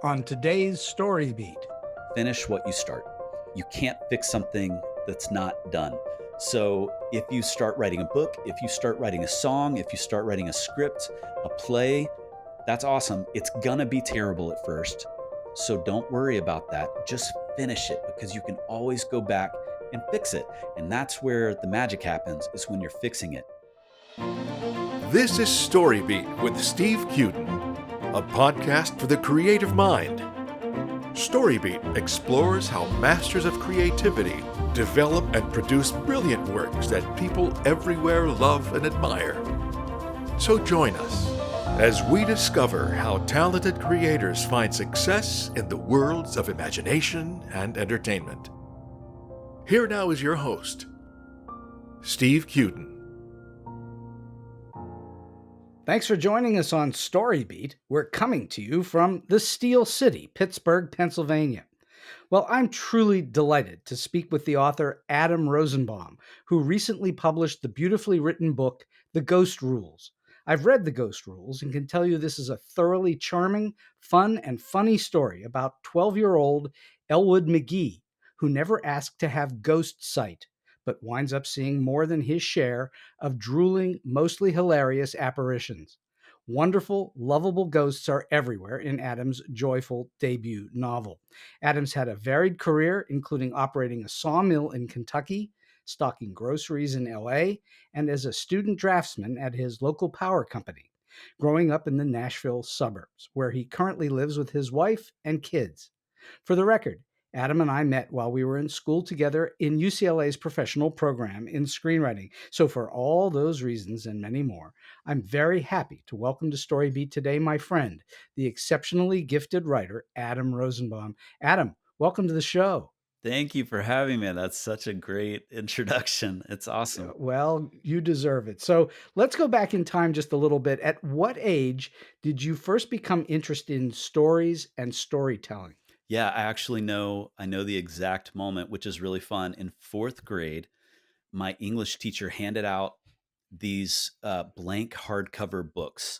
on today's StoryBeat. Finish what you start. You can't fix something that's not done. So if you start writing a book, if you start writing a song, if you start writing a script, a play, that's awesome. It's gonna be terrible at first. So don't worry about that. Just finish it, because you can always go back and fix it. And that's where the magic happens, is when you're fixing it. This is StoryBeat with Steve Cuden, a podcast for the creative mind. StoryBeat explores how masters of creativity develop and produce brilliant works that people everywhere love and admire. So join us as we discover how talented creators find success in the worlds of imagination and entertainment. Here now is your host, Steve Cuden. Thanks for joining us on StoryBeat. We're coming to you from the Steel City, Pittsburgh, Pennsylvania. Well, I'm truly delighted to speak with the author Adam Rosenbaum, who recently published the beautifully written book, The Ghost Rules. I've read The Ghost Rules and can tell you this is a thoroughly charming, fun, and funny story about 12-year-old Elwood McGee, who never asked to have ghost sight, but winds up seeing more than his share of drooling, mostly hilarious apparitions. Wonderful, lovable ghosts are everywhere in Adam's joyful debut novel. Adam's had a varied career, including operating a sawmill in Kentucky, stocking groceries in LA, and as a student draftsman at his local power company, growing up in the Nashville suburbs, where he currently lives with his wife and kids. For the record, Adam and I met while we were in school together in UCLA's professional program in screenwriting. So for all those reasons and many more, I'm very happy to welcome to StoryBeat today my friend, the exceptionally gifted writer, Adam Rosenbaum. Adam, welcome to the show. Thank you for having me. That's such a great introduction. It's awesome. Well, you deserve it. So let's go back in time just a little bit. At what age did you first become interested in stories and storytelling? Yeah, I know the exact moment, which is really fun. In fourth grade, my English teacher handed out these blank hardcover books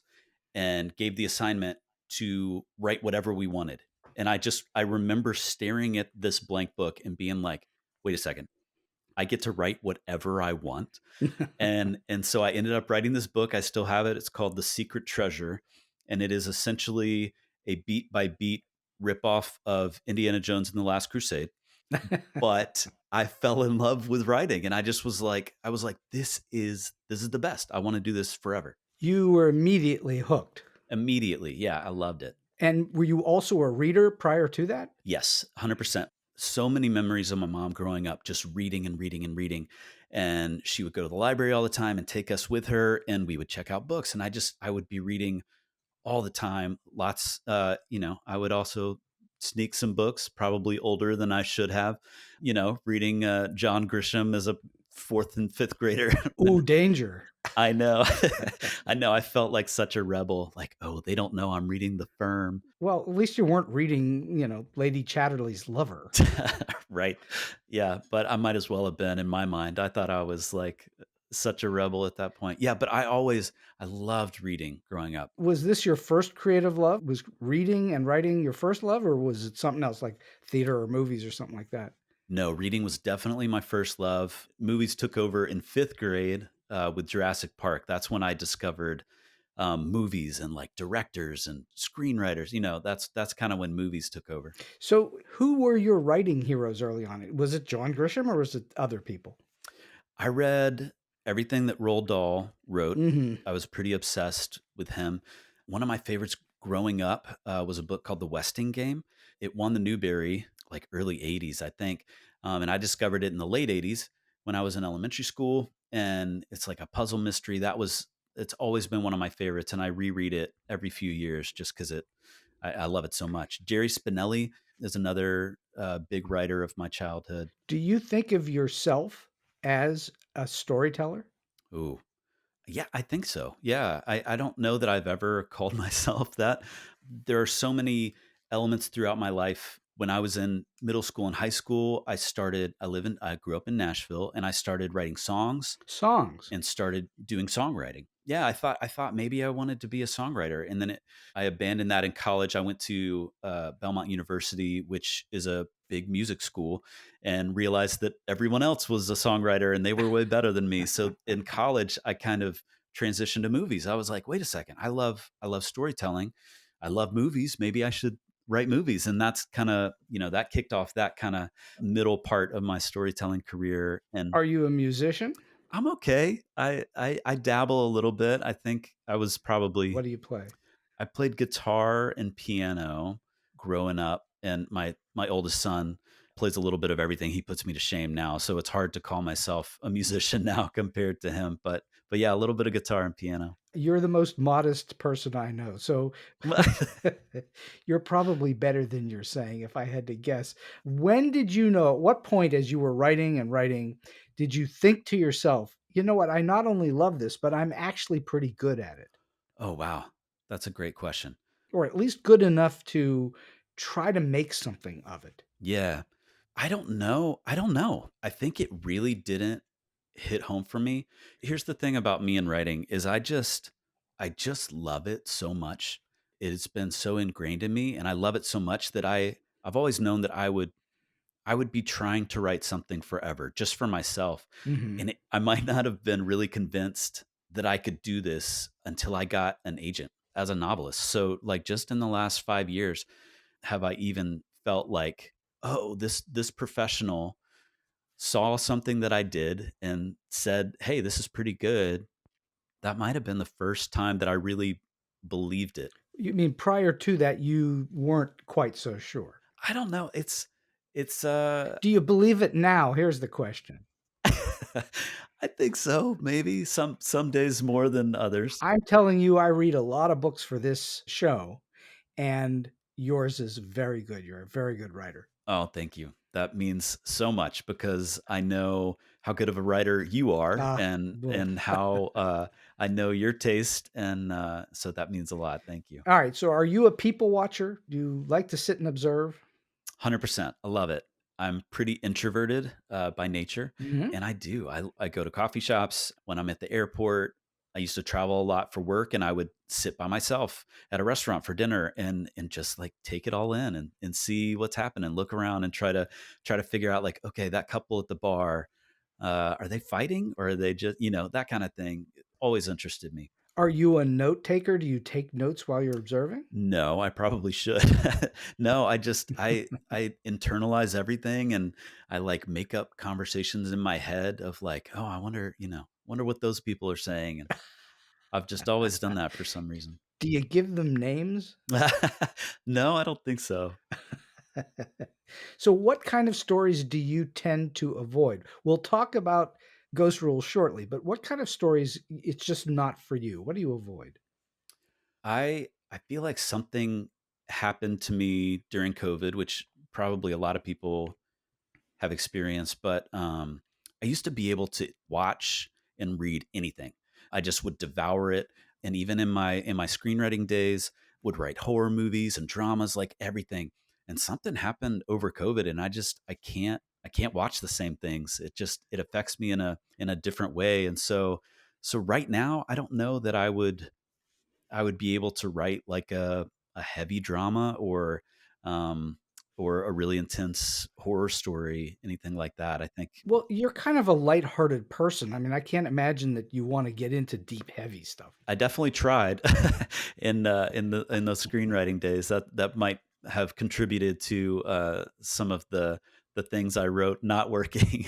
and gave the assignment to write whatever we wanted. And I remember staring at this blank book and being like, wait a second, I get to write whatever I want. And so I ended up writing this book. I still have it. It's called The Secret Treasure. And it is essentially a beat by beat ripoff of Indiana Jones and the Last Crusade. But I fell in love with writing, and I was like, this is the best. I want to do this forever. You were immediately hooked. Immediately. Yeah, I loved it. And were you also a reader prior to that? Yes, 100%. So many memories of my mom growing up, just reading and reading and reading. And she would go to the library all the time and take us with her, and we would check out books. And I would be reading all the time. Lots, I would also sneak some books, probably older than I should have, reading John Grisham as a fourth and fifth grader. Ooh, danger. I know. I know. I felt like such a rebel. Like, oh, they don't know I'm reading The Firm. Well, at least you weren't reading, Lady Chatterley's Lover. Right. Yeah. But I might as well have been in my mind. I thought I was like such a rebel at that point. Yeah. But I loved reading growing up. Was this your first creative love? Was reading and writing your first love, or was it something else like theater or movies or something like that? No, reading was definitely my first love. Movies took over in fifth grade with Jurassic Park. That's when I discovered movies and like directors and screenwriters. That's kind of when movies took over. So who were your writing heroes early on? Was it John Grisham or was it other people? I read everything that Roald Dahl wrote. Mm-hmm. I was pretty obsessed with him. One of my favorites growing up was a book called The Westing Game. It won the Newbery like early 80s, I think. And I discovered it in the late 80s when I was in elementary school. And it's like a puzzle mystery. It's always been one of my favorites. And I reread it every few years just because I love it so much. Jerry Spinelli is another big writer of my childhood. Do you think of yourself as a storyteller? Ooh, yeah, I think so. Yeah, I don't know that I've ever called myself that. There are so many elements throughout my life. When I was in middle school and high school, I grew up in Nashville, and I started writing songs Songs. and started doing songwriting. yeah, I thought maybe I wanted to be a songwriter, and then I abandoned that in college. I went to Belmont University, which is a big music school, and realized that everyone else was a songwriter, and they were way better than me. So in college, I kind of transitioned to movies. I was like, wait a second, I love storytelling, I love movies. Maybe I should write movies, and that's kind of that kicked off that kind of middle part of my storytelling career. And Are you a musician? I'm okay. I dabble a little bit. I think I was What probably do you play? I played guitar and piano growing up, and my oldest son plays a little bit of everything. He puts me to shame now, so it's hard to call myself a musician now compared to him. But yeah, a little bit of guitar and piano. You're the most modest person I know. So you're probably better than you're saying, if I had to guess. When did you know, at what point, as you were writing and writing, did you think to yourself, you know what, I not only love this, but I'm actually pretty good at it? Oh wow, that's a great question. Or at least good enough to try to make something of it? Yeah. I don't know. I don't know. I think it really didn't hit home for me. Here's the thing about me and writing is I just love it so much. It's been so ingrained in me, and I love it so much that I've always known that I would be trying to write something forever just for myself. Hmm. And I might not have been really convinced that I could do this until I got an agent as a novelist. So like just in the last 5 years have I even felt like, oh, this professional saw something that I did and said, "Hey, this is pretty good." That might have been the first time that I really believed it. You mean prior to that, you weren't quite so sure? I don't know. It's Do you believe it now? Here's the question. I think so. Maybe some days more than others. I'm telling you, I read a lot of books for this show, and yours is very good. You're a very good writer. Oh, thank you. That means so much because I know how good of a writer you are, Ah, well, and how I know your taste, and so that means a lot. Thank you. all right. So, are you a people watcher? Do you like to sit and observe? 100%. I love it. I'm pretty introverted by nature, Hmm. and I do. I go to coffee shops when I'm at the airport. I used to travel a lot for work, and I would sit by myself at a restaurant for dinner and just like take it all in and see what's happening, look around and try to figure out like, okay, that couple at the bar, are they fighting or are they just, that kind of thing always interested me. Are you a note taker? Do you take notes while you're observing? No, I probably should. No, I internalize everything, and I like make up conversations in my head of like, oh, I wonder what those people are saying. And I've just always done that for some reason. Do you give them names? No, I don't think so. So, what kind of stories do you tend to avoid? We'll talk about ghost rules shortly, but what kind of stories it's just not for you? What do you avoid? I feel like something happened to me during COVID, which probably a lot of people have experienced, but I used to be able to watch and read anything. I just would devour it, and even in my screenwriting days, would write horror movies and dramas, like everything. And something happened over COVID, and I can't watch the same things. It affects me in a different way, and so right now, I don't know that I would be able to write like a heavy drama um or a really intense horror story, anything like that. I think Well, you're kind of a lighthearted person. I mean, I can't imagine that you want to get into deep, heavy stuff. I definitely tried in those screenwriting days. That might have contributed to some of the things I wrote not working.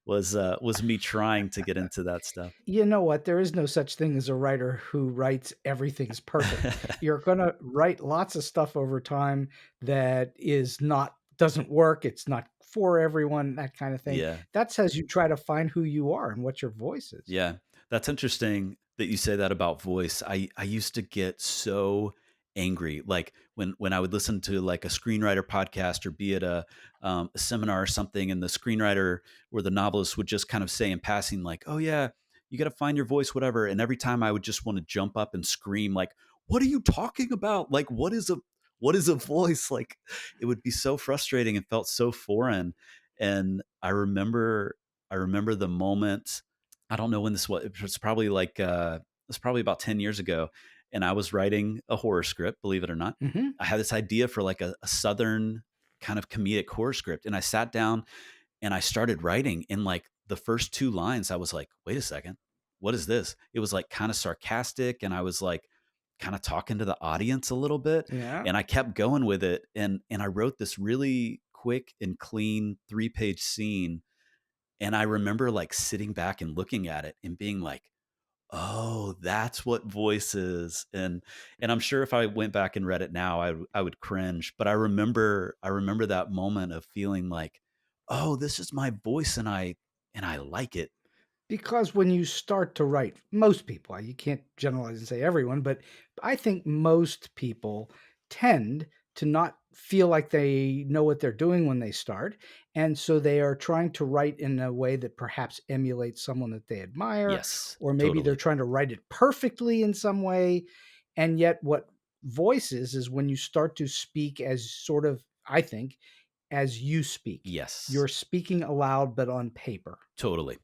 Was me trying to get into that stuff. You know what? There is no such thing as a writer who writes everything's perfect. You're going to write lots of stuff over time that is not doesn't work, it's not for everyone, that kind of thing. Yeah. That's as you try to find who you are and what your voice is. Yeah, that's interesting that you say that about voice. I used to get so angry, like when I would listen to like a screenwriter podcast or be at a seminar or something, and the screenwriter or the novelist would just kind of say in passing, like, "Oh yeah, you got to find your voice, whatever." And every time I would just want to jump up and scream, like, "What are you talking about? Like, what is a voice?" Like, it would be so frustrating and felt so foreign. And I remember the moment. I don't know when this was. It was probably like was probably about 10 years ago, and I was writing a horror script, believe it or not. Hmm. I had this idea for like a Southern kind of comedic horror script. And I sat down and I started writing. In like the first 2 lines, I was like, wait a second, what is this? It was like kind of sarcastic. And I was like kind of talking to the audience a little bit. Yeah. And I kept going with it. And I wrote this really quick and clean 3-page scene. And I remember like sitting back and looking at it and being like, oh, that's what voice is. And I'm sure if I went back and read it now, I would cringe. But I remember that moment of feeling like, oh, this is my voice, and I like it. Because when you start to write, most people, you can't generalize and say everyone, but I think most people tend to not feel like they know what they're doing when they start. And so they are trying to write in a way that perhaps emulates someone that they admire, Yes, or maybe they're totally. trying to write it perfectly in some way. And yet, what voice is when you start to speak as sort of, I think, as you speak. Yes. You're speaking aloud, but on paper. Totally.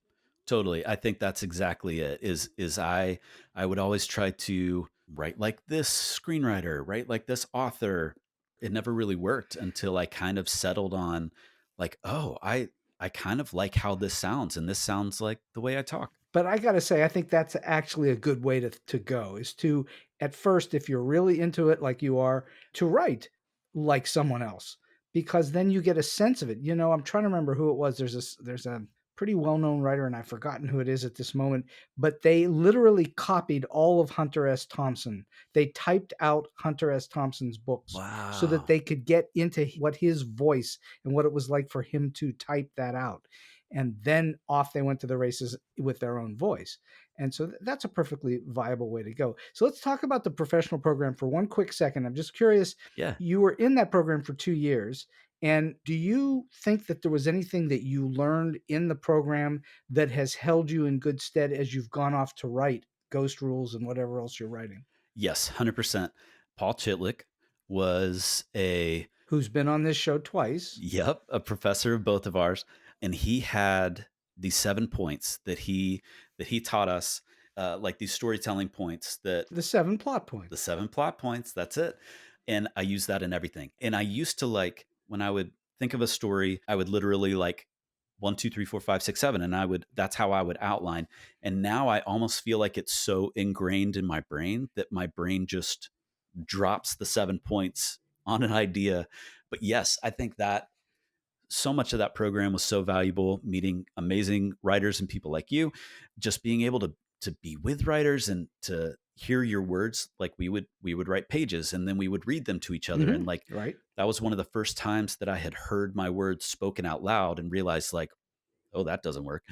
Totally. I think that's exactly it. Is I would always try to write like this screenwriter, write like this author. It never really worked until I kind of settled on like, oh, I kind of like how this sounds, and this sounds like the way I talk. But I gotta say, I think that's actually a good way to go, is to, at first, if you're really into it like you are, to write like someone else, because then you get a sense of it. I'm trying to remember who it was. There's a pretty well-known writer, and I've forgotten who it is at this moment, but they literally copied all of Hunter S. Thompson. They typed out Hunter S. Thompson's books so that Wow. they could get into what his voice and what it was like for him to type that out. And then off they went to the races with their own voice. And so that's a perfectly viable way to go. So let's talk about the professional program for one quick second. I'm just curious, Yeah. you were in that program for 2 years. And do you think that there was anything that you learned in the program that has held you in good stead as you've gone off to write Ghost Rules and whatever else you're writing? Yes, 100%. Paul Chitlick was Who's been on this show twice? a professor of both of ours, and he had these 7 points that he taught us, like these storytelling points, that The 7 plot the points. 7 plot points. That's it. And I use that in everything. And I used to, like, when I would think of a story, I would literally like 1, 2, 3, 4, 5, 6, 7, and that's how I would outline. And now I almost feel like it's so ingrained in my brain that my brain just drops the 7 points on an idea. But yes, I think that so much of that program was so valuable, meeting amazing writers and people like you, just being able to be with writers and to hear your words. Like we would write pages and then we would read them to each other. And like Right. that was one of the first times that I had heard my words spoken out loud and realized like, oh, that doesn't work.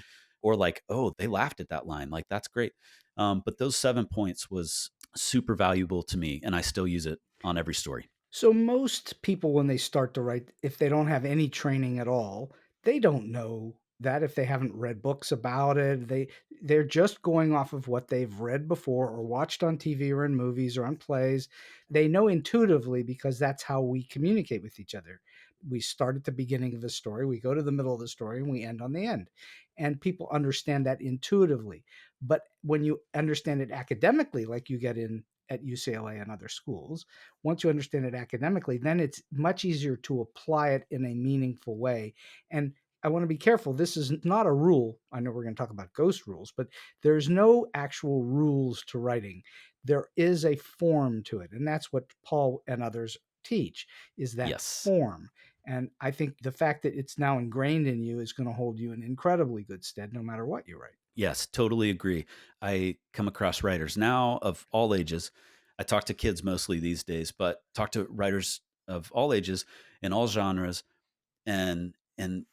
Or like, oh, they laughed at that line. Like, that's great. But those 7 points was super valuable to me, and I still use it on every story. So most people, when they start to write, if they don't have any training at all, they don't know that. If they haven't read books about it, they're just going off of what they've read before or watched on TV or in movies or on plays. They know intuitively because that's how we communicate with each other. We start at the beginning of the story, we go to the middle of the story, and we end on the end. And people understand that intuitively. But when you understand it academically, like you get in at UCLA and other schools, once you understand it academically, then it's much easier to apply it in a meaningful way. And I want to be careful. This is not a rule. I know we're going to talk about ghost rules, but there's no actual rules to writing. There is a form to it. And that's what Paul and others teach, is that Yes. form. And I think the fact that it's now ingrained in you is going to hold you in incredibly good stead no matter what you write. Yes, totally agree. I come across writers now of all ages. I talk to kids mostly these days, but talk to writers of all ages and all genres. And and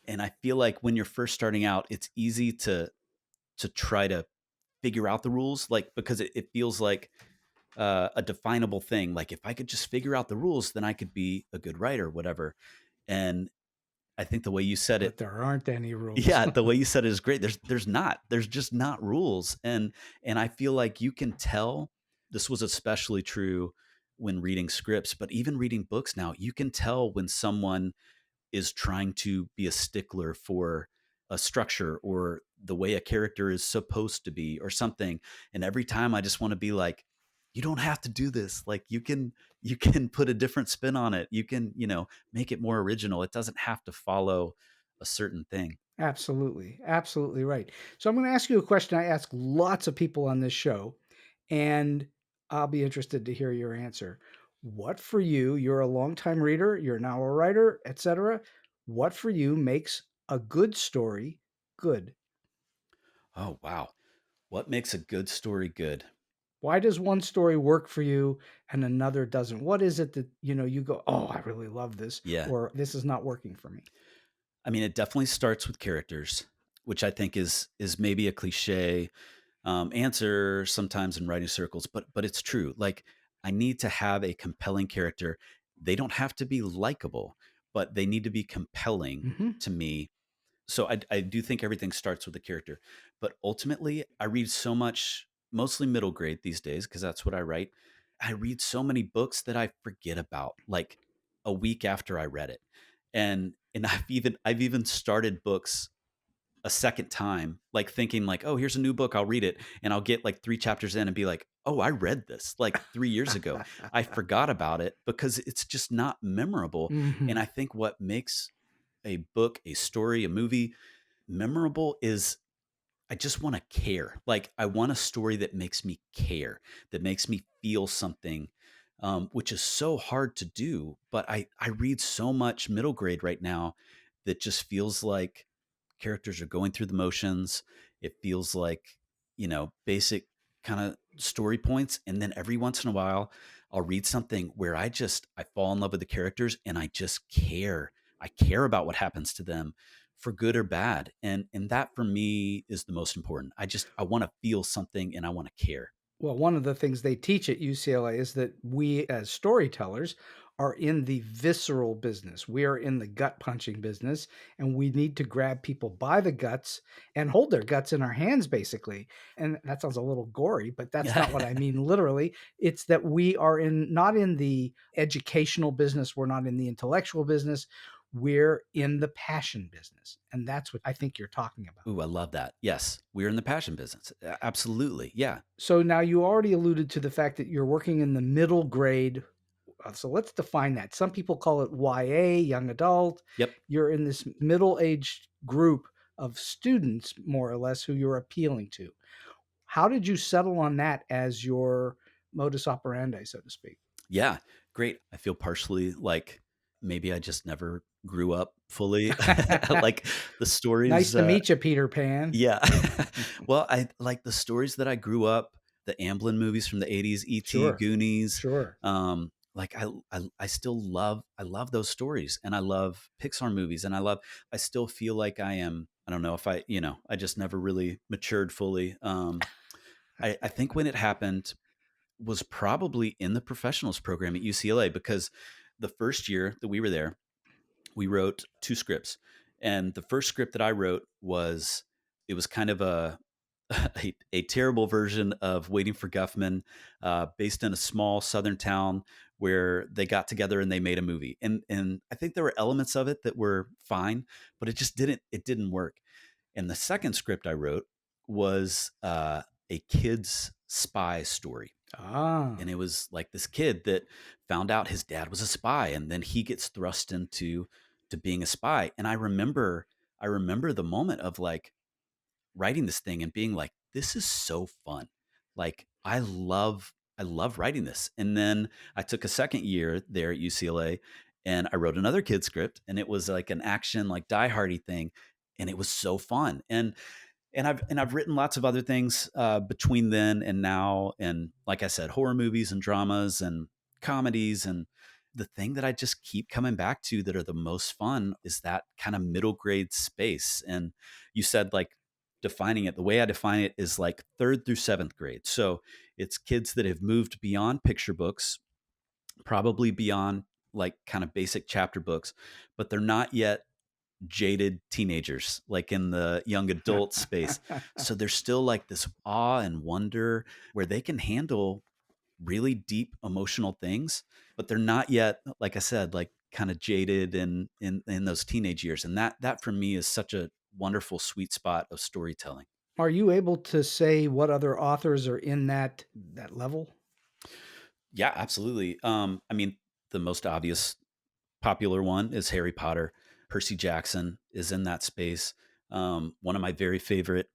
and I feel like when you're first starting out, it's easy to try to figure out the rules, like because it feels like a definable thing. Like if I could just figure out the rules, then I could be a good writer, whatever. And I think the way you said But it, there aren't any rules. yeah, the way you said it is great. There's just not rules. And I feel like you can tell. This was especially true when reading scripts, but even reading books now, you can tell when someone is trying to be a stickler for a structure, or the way a character is supposed to be or something. And every time I just want to be like, you don't have to do this. Like you can put a different spin on it. You can, make it more original. It doesn't have to follow a certain thing. Absolutely. Absolutely right. So I'm going to ask you a question I ask lots of people on this show, and I'll be interested to hear your answer. What for you, you're a longtime reader, you're now a writer, etc. What for you makes a good story good? Oh, wow. What makes a good story good? Why does one story work for you and another doesn't? What is it that, you go, "Oh, I really love this," Yeah. or "This is not working for me." I mean, it definitely starts with characters, which I think is maybe a cliche answer sometimes in writing circles, but it's true. Like I need to have a compelling character. They don't have to be likable, but they need to be compelling Mhm. to me. So I do think everything starts with the character, but ultimately I read so much, mostly middle grade these days because that's what I write. I read so many books that I forget about like a week after I read it, and I've even started books a second time, like thinking like, oh, here's a new book, I'll read it, and I'll get like 3 chapters in and be like, oh, I read this like 3 years ago. I forgot about it because it's just not memorable. And Mhm. I think what makes a book, a story, a movie memorable is I just want to care. Like I want a story that makes me care, that makes me feel something, which is so hard to do. But I read so much middle grade right now that just feels like characters are going through the motions. It feels like, basic kind of story points. And then every once in a while, I'll read something where I fall in love with the characters and I just care. I care about what happens to them for good or bad. And that for me is the most important. I want to feel something and I want to care. Well, one of the things they teach at UCLA is that we, as storytellers, are in the visceral business. We are in the gut punching business, and we need to grab people by the guts and hold their guts in our hands, basically. And that sounds a little gory, but that's Yeah. not what I mean literally. It's that we are not in the educational business, we're not in the intellectual business. We're in the passion business. And that's what I think you're talking about. Ooh, I love that. Yes, we're in the passion business. Absolutely. Yeah. So now you already alluded to the fact that you're working in the middle grade. So let's define that. Some people call it YA, young adult. Yep. You're in this middle aged group of students, more or less, who you're appealing to. How did you settle on that as your modus operandi, so to speak? Yeah, great. I feel partially like maybe I just never grew up fully. Like the Nice stories, to meet you, Peter Pan. yeah. Well, I like the stories that I grew up, the Amblin movies from the 80s, E.T., Sure, Goonies. sure. Like I still love those stories and I love Pixar movies and I still feel like I don't know if I just never really matured fully. I think when it happened was probably in the professionals program at UCLA because the first year that we were there, we wrote 2 scripts. And the first script that I wrote it was kind of a terrible version of Waiting for Guffman, based in a small southern town where they got together and they made a movie. And I think there were elements of it that were fine, but it didn't work. And the second script I wrote was a kid's spy story, Ah, and it was like this kid that found out his dad was a spy and then he gets thrust into to being a spy. And I remember the moment of like writing this thing and being like, this is so fun. Like I love writing this. And then I took a second year there at UCLA and I wrote another kid script, and it was like an action like Die Hardy thing, and it was so fun. And I've written lots of other things between then and now, and like I said, horror movies and dramas and comedies. And the thing that I just keep coming back to that are the most fun is that kind of middle grade space. And you said like defining it. The way I define it is like third through seventh grade. So it's kids that have moved beyond picture books, probably beyond like kind of basic chapter books, but they're not yet jaded teenagers like in the young adult space. So there's still like this awe and wonder where they can handle really deep emotional things, but they're not yet, like I said, like kind of jaded in those teenage years. And that for me is such wonderful sweet spot of storytelling. Are you able to say what other authors are in that level? Yeah, absolutely. I mean, the most obvious popular one is Harry Potter. Percy Jackson is in that space. One of my very favorite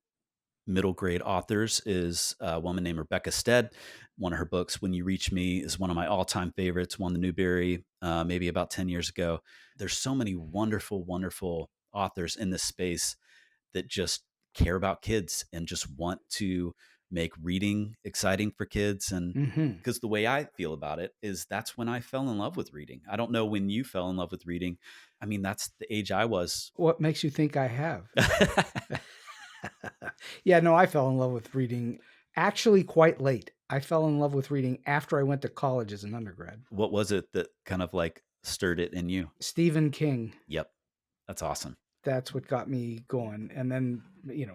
middle grade authors is a woman named Rebecca Stead. One of her books, When You Reach Me, is one of my all-time favorites, won the Newbery maybe about 10 years ago. There's so many wonderful, wonderful authors in this space that just care about kids and just want to make reading exciting for kids. And Mm-hmm. because the way I feel about it is that's when I fell in love with reading. I don't know when you fell in love with reading. I mean, that's the age I was. What makes you think I have? Yeah, no, I fell in love with reading actually quite late. I fell in love with reading after I went to college as an undergrad. What was it that kind of like stirred it in you? Stephen King. Yep. That's awesome. That's what got me going. And then,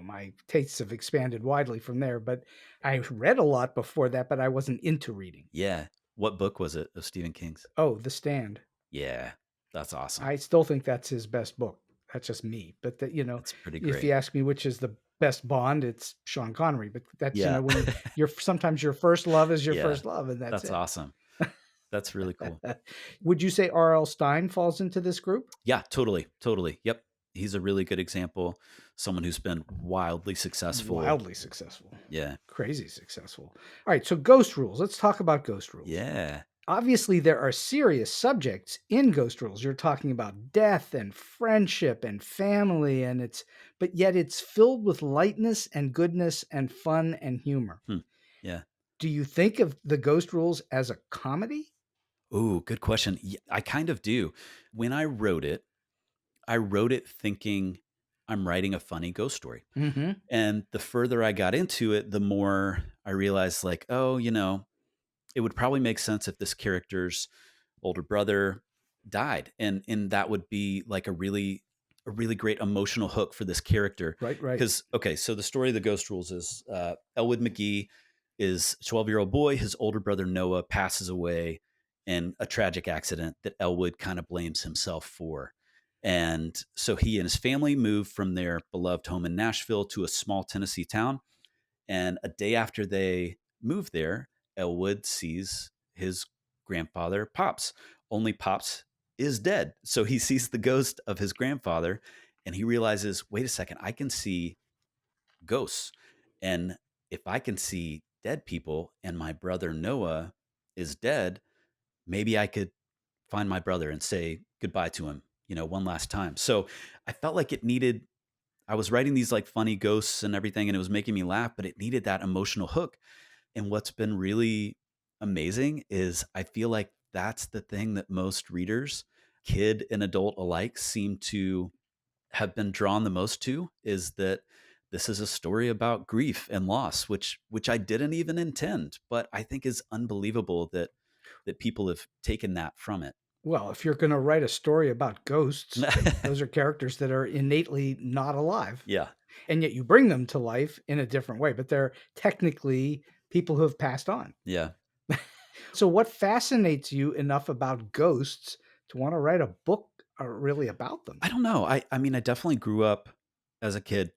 my tastes have expanded widely from there. But I read a lot before that, but I wasn't into reading. Yeah. What book was it of Stephen King's? Oh, The Stand. Yeah. That's awesome. I still think that's his best book. That's just me. But, It's pretty if great. you ask me which is the best Bond, it's Sean Connery. But that's, Yeah. when sometimes your first love is your Yeah. first love. And that's it. awesome. That's really cool. Would you say R.L. Stine falls into this group? Yeah, totally. Totally. Yep. He's a really good example. Someone who's been wildly successful. Wildly successful. Yeah. Crazy successful. All right. So Ghost Rules. Let's talk about Ghost Rules. Yeah. Obviously, there are serious subjects in Ghost Rules. You're talking about death and friendship and family, but yet it's filled with lightness and goodness and fun and humor. Yeah. Do you think of the Ghost Rules as a comedy? Ooh, good question. Yeah, I kind of do. When I wrote it thinking I'm writing a funny ghost story. Mm-hmm. And the further I got into it, the more I realized like, oh, it would probably make sense if this character's older brother died. And that would be like a really great emotional hook for this character. Right. Because, okay, so the story of the Ghost Rules is Elwood McGee is a 12-year-old boy. His older brother Noah passes away in a tragic accident that Elwood kind of blames himself for. And so he and his family moved from their beloved home in Nashville to a small Tennessee town. And a day after they moved there, Elwood sees his grandfather, Pops. Only Pops is dead. So he sees the ghost of his grandfather and he realizes, wait a second, I can see ghosts. And if I can see dead people and my brother Noah is dead, maybe I could find my brother and say goodbye to him, one last time. So I felt like I was writing these like funny ghosts and everything, and it was making me laugh, but it needed that emotional hook. And what's been really amazing is I feel like that's the thing that most readers, kid and adult alike, seem to have been drawn the most to, is that this is a story about grief and loss, which I didn't even intend, but I think is unbelievable that people have taken that from it. Well, if you're going to write a story about ghosts, those are characters that are innately not alive. Yeah. And yet you bring them to life in a different way, but they're technically people who have passed on. Yeah. So what fascinates you enough about ghosts to want to write a book really about them? I don't know. I mean, I definitely grew up as a kid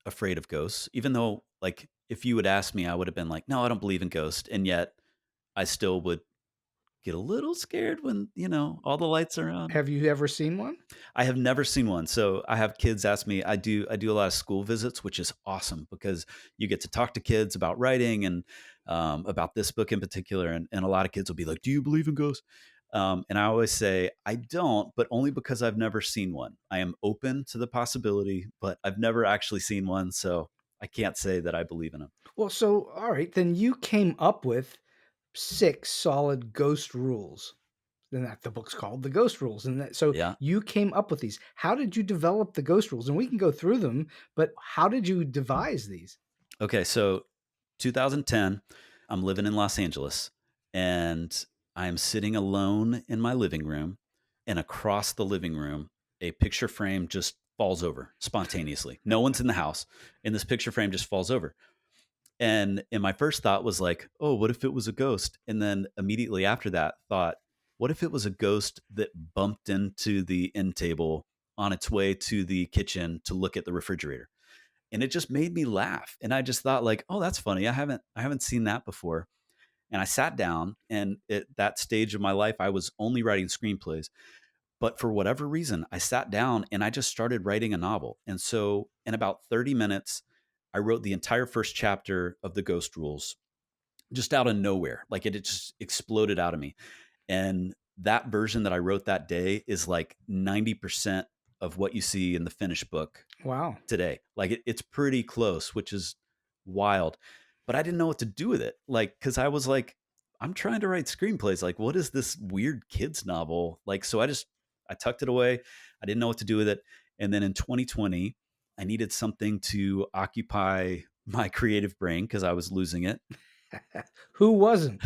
afraid of ghosts, even though like if you would ask me, I would have been like, no, I don't believe in ghosts. And yet I still would get a little scared when, all the lights are on. Have you ever seen one? I have never seen one. So I have kids ask me, I do a lot of school visits, which is awesome because you get to talk to kids about writing and about this book in particular. And a lot of kids will be like, do you believe in ghosts? And I always say, I don't, but only because I've never seen one. I am open to the possibility, but I've never actually seen one. So I can't say that I believe in them. Well, so, all right, then you came up with 6 solid ghost rules. Then the book's called The Ghost Rules. And so Yeah. you came up with these. How did you develop the ghost rules? And we can go through them, but how did you devise these? Okay. So 2010, I'm living in Los Angeles and I'm sitting alone in my living room, and across the living room, a picture frame just falls over spontaneously. No one's in the house, and this picture frame just falls over. And my first thought was like, oh, what if it was a ghost? And then immediately after that thought, what if it was a ghost that bumped into the end table on its way to the kitchen to look at the refrigerator. And it just made me laugh. And I just thought like, oh, that's funny. I haven't seen that before. And I sat down, and at that stage of my life, I was only writing screenplays. But for whatever reason, I sat down and I just started writing a novel. And so in about 30 minutes, I wrote the entire first chapter of the Ghost Rules just out of nowhere. Like it just exploded out of me. And that version that I wrote that day is like 90% of what you see in the finished book Wow. today. Like it's pretty close, which is wild. But I didn't know what to do with it. Like, cause I was like, I'm trying to write screenplays. Like, what is this weird kids novel? Like, so I tucked it away. I didn't know what to do with it. And then in 2020, I needed something to occupy my creative brain because I was losing it. Who wasn't?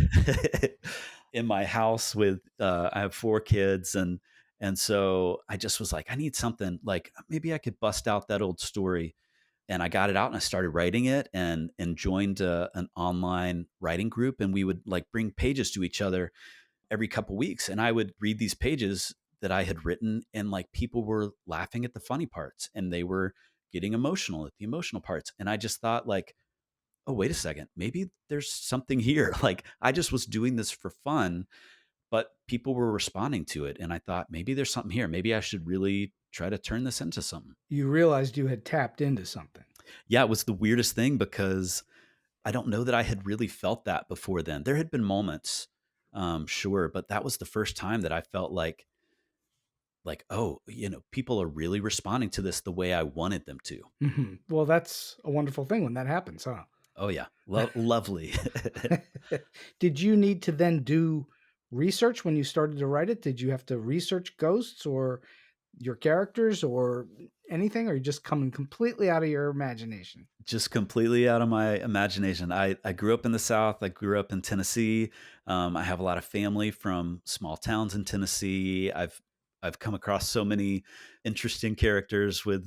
In my house with I have 4 kids, and so I just was like, I need something, like maybe I could bust out that old story. And I got it out and I started writing it, and joined an online writing group, and we would like bring pages to each other every couple weeks, and I would read these pages that I had written, and like people were laughing at the funny parts and they were getting emotional at the emotional parts. And I just thought like, oh, wait a second, maybe there's something here. Like I just was doing this for fun, but people were responding to it. And I thought maybe there's something here. Maybe I should really try to turn this into something. You realized you had tapped into something. Yeah, it was the weirdest thing because I don't know that I had really felt that before then. There had been moments, sure, but that was the first time that I felt like, oh, people are really responding to this the way I wanted them to. Well, that's a wonderful thing when that happens, huh? Oh yeah, lovely. Did you need to then do research when you started to write it? Did you have to research ghosts or your characters or anything, or you just coming completely out of your imagination? Just completely out of my imagination. I grew up in the South. I grew up in Tennessee. I have a lot of family from small towns in Tennessee. I've come across so many interesting characters with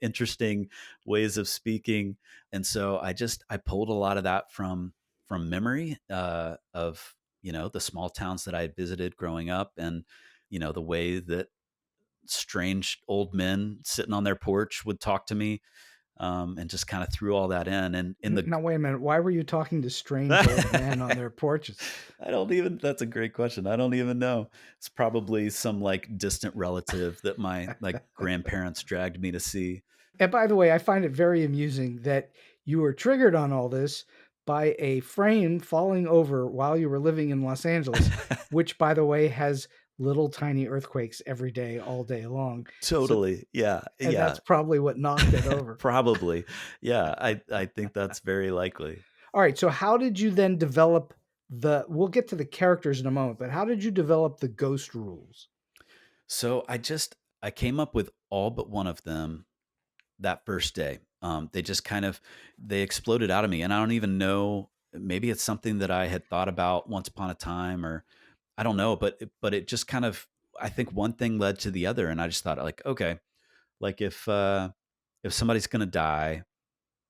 interesting ways of speaking, and so I pulled a lot of that from memory of the small towns that I had visited growing up, and the way that strange old men sitting on their porch would talk to me, and just kind of threw all that in. And in the Now, wait a minute. Why were you talking to strange old men on their porches? that's a great question. I don't even know. It's probably some like distant relative that my like grandparents dragged me to see. And by the way, I find it very amusing that you were triggered on all this by a frame falling over while you were living in Los Angeles, which, by the way, has little tiny earthquakes every day, all day long. Totally. Yeah. And Yeah. that's probably what knocked it over. Probably. Yeah. I think that's very likely. All right. So how did you then develop we'll get to the characters in a moment, but how did you develop the ghost rules? So I came up with all but one of them that first day. They just they exploded out of me, and I don't even know. Maybe it's something that I had thought about once upon a time, or I don't know. But it just I think one thing led to the other, and I just thought like, okay, like if somebody's gonna die,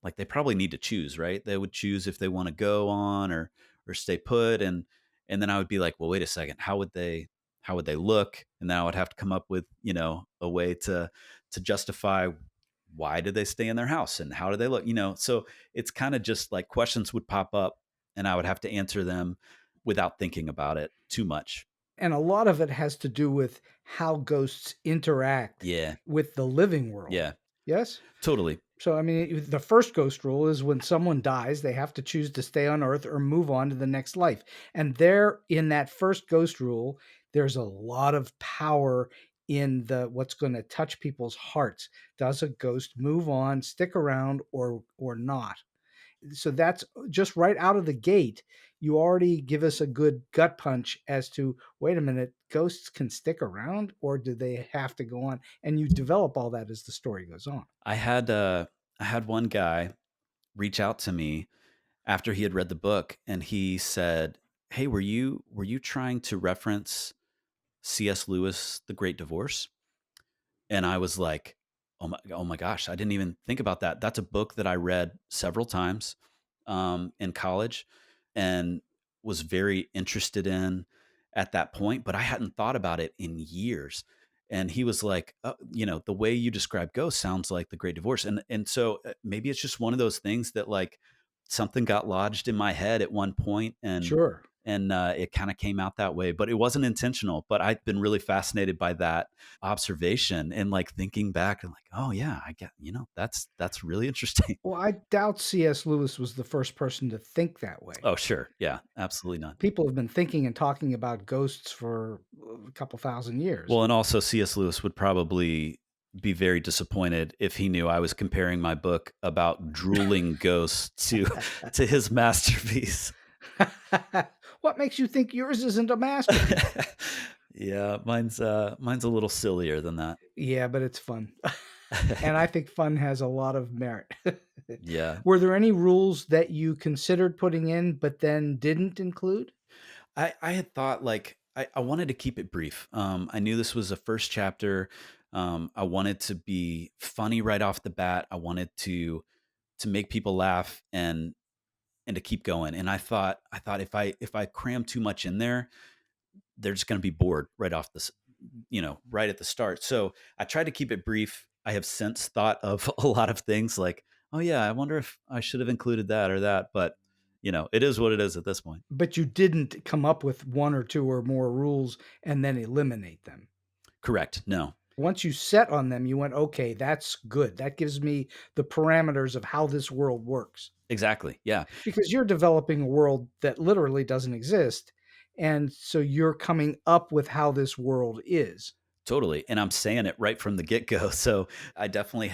like they probably need to choose, right? They would choose if they want to go on or stay put, and then I would be like, well, wait a second, how would they look? And then I would have to come up with a way to justify why did they stay in their house and how do they look, so it's kind of just like questions would pop up and I would have to answer them without thinking about it too much. And a lot of it has to do with how ghosts interact Yeah. with the living world. Yeah, Yes? totally. So, I mean, the first ghost rule is when someone dies, they have to choose to stay on Earth or move on to the next life. And there, in that first ghost rule, there's a lot of power in what's going to touch people's hearts. Does a ghost move on, stick around, or not? So that's just right out of the gate. You already give us a good gut punch as to, wait a minute, ghosts can stick around or do they have to go on? And you develop all that as the story goes on. I had one guy reach out to me after he had read the book, and he said, hey, were you trying to reference C.S. Lewis, The Great Divorce? And I was like, oh my gosh, I didn't even think about that. That's a book that I read several times in college and was very interested in at that point, but I hadn't thought about it in years. And he was like, the way you describe ghosts sounds like The Great Divorce. And so maybe it's just one of those things that like something got lodged in my head at one point, Sure. and it kind of came out that way, but it wasn't intentional. But I've been really fascinated by that observation and like thinking back and like, oh yeah, I get, that's really interesting. Well, I doubt C.S. Lewis was the first person to think that way. Oh, sure. Yeah, absolutely not. People have been thinking and talking about ghosts for a couple thousand years. Well, and also C.S. Lewis would probably be very disappointed if he knew I was comparing my book about drooling ghosts to his masterpiece. What makes you think yours isn't a masterpiece? Yeah, mine's a little sillier than that. Yeah, but it's fun. And I think fun has a lot of merit. Yeah. Were there any rules that you considered putting in, but then didn't include? I had thought like I wanted to keep it brief. I knew this was a first chapter. I wanted to be funny right off the bat. I wanted to make people laugh and to keep going. And I thought if I cram too much in there, they're just going to be bored right off this, right at the start. So I tried to keep it brief. I have since thought of a lot of things like, oh yeah, I wonder if I should have included that or that, but it is what it is at this point. But you didn't come up with one or two or more rules and then eliminate them. Correct. No. Once you set on them, you went, okay, that's good. That gives me the parameters of how this world works. Exactly. Yeah. Because you're developing a world that literally doesn't exist. And so you're coming up with how this world is. Totally. And I'm saying it right from the get-go. So I definitely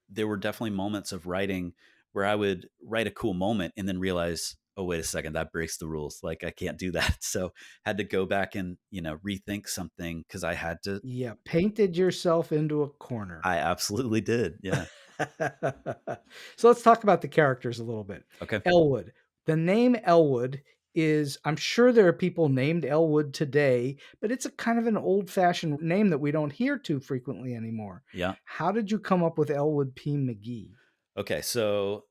there were definitely moments of writing where I would write a cool moment and then realize, oh, wait a second, that breaks the rules. Like I can't do that. So had to go back and, rethink something because I had to. Yeah, painted yourself into a corner. I absolutely did. Yeah. So let's talk about the characters a little bit. Okay. Elwood. The name Elwood is, I'm sure there are people named Elwood today, but it's a kind of an old-fashioned name that we don't hear too frequently anymore. Yeah. How did you come up with Elwood P. McGee? Okay. So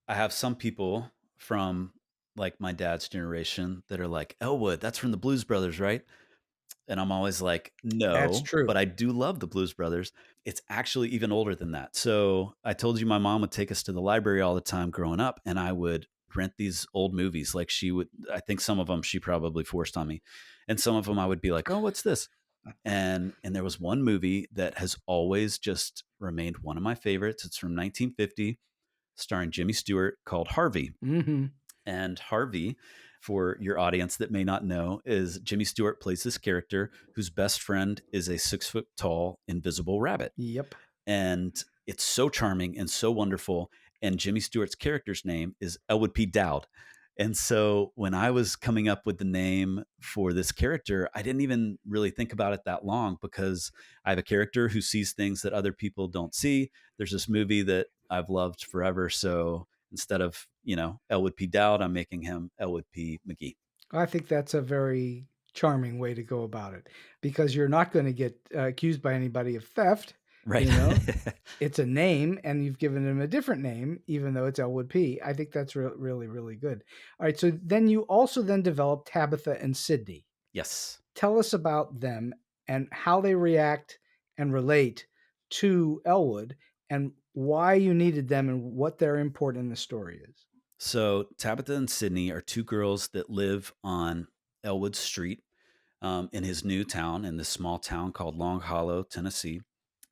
I have some people from like my dad's generation that are like, Elwood, that's from the Blues Brothers, right? And I'm always like, That's no, true. but I do love the Blues Brothers. It's actually even older than that. So I told you my mom would take us to the library all the time growing up, and I would rent these old movies. Like she would, I think some of them she probably forced on me. And some of them I would be like, oh, what's this? And there was one movie that has always just remained one of my favorites. It's from 1950, starring Jimmy Stewart, called Harvey. Mm-hmm. And Harvey, for your audience that may not know, is Jimmy Stewart plays this character whose best friend is a 6 foot tall invisible rabbit. Yep. And it's so charming and so wonderful. And Jimmy Stewart's character's name is Elwood P. Dowd. And so when I was coming up with the name for this character, I didn't even really think about it that long because I have a character who sees things that other people don't see. There's this movie that I've loved forever. So instead of, Elwood P. Dowd, I'm making him Elwood P. McGee. I think that's a very charming way to go about it because you're not going to get accused by anybody of theft. Right. It's a name and you've given him a different name, even though it's Elwood P. I think that's really, really good. All right. So then you also then developed Tabitha and Sydney. Yes. Tell us about them and how they react and relate to Elwood and why you needed them and what their import in the story is. So Tabitha and Sydney are two girls that live on Elwood Street in his new town, in this small town called Long Hollow, Tennessee.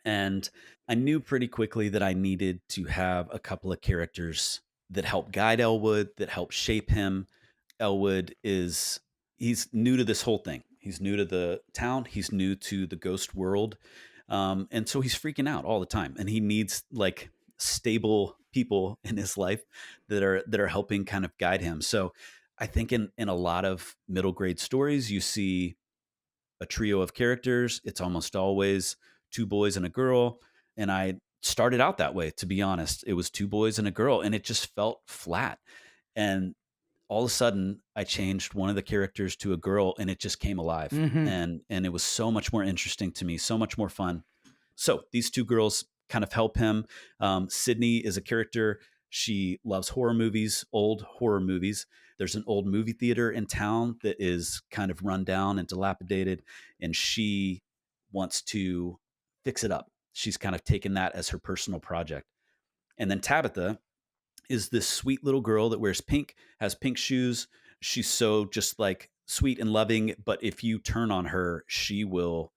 And I knew pretty quickly that I needed to have a couple of characters that help guide Elwood, that help shape him. Elwood he's new to this whole thing. He's new to the town. He's new to the ghost world. And so he's freaking out all the time. And he needs like stable people in his life that are helping kind of guide him. So I think in a lot of middle grade stories, you see a trio of characters. It's almost always two boys and a girl. And I started out that way, to be honest. It was two boys and a girl, and it just felt flat. And all of a sudden I changed one of the characters to a girl and it just came alive. Mm-hmm. And it was so much more interesting to me, so much more fun. So these two girls kind of help him. Sydney is a character. She loves horror movies, old horror movies. There's an old movie theater in town that is kind of run down and dilapidated. And she wants to fix it up. She's kind of taken that as her personal project. And then Tabitha is this sweet little girl that wears pink, has pink shoes. She's so just like sweet and loving, but if you turn on her, she will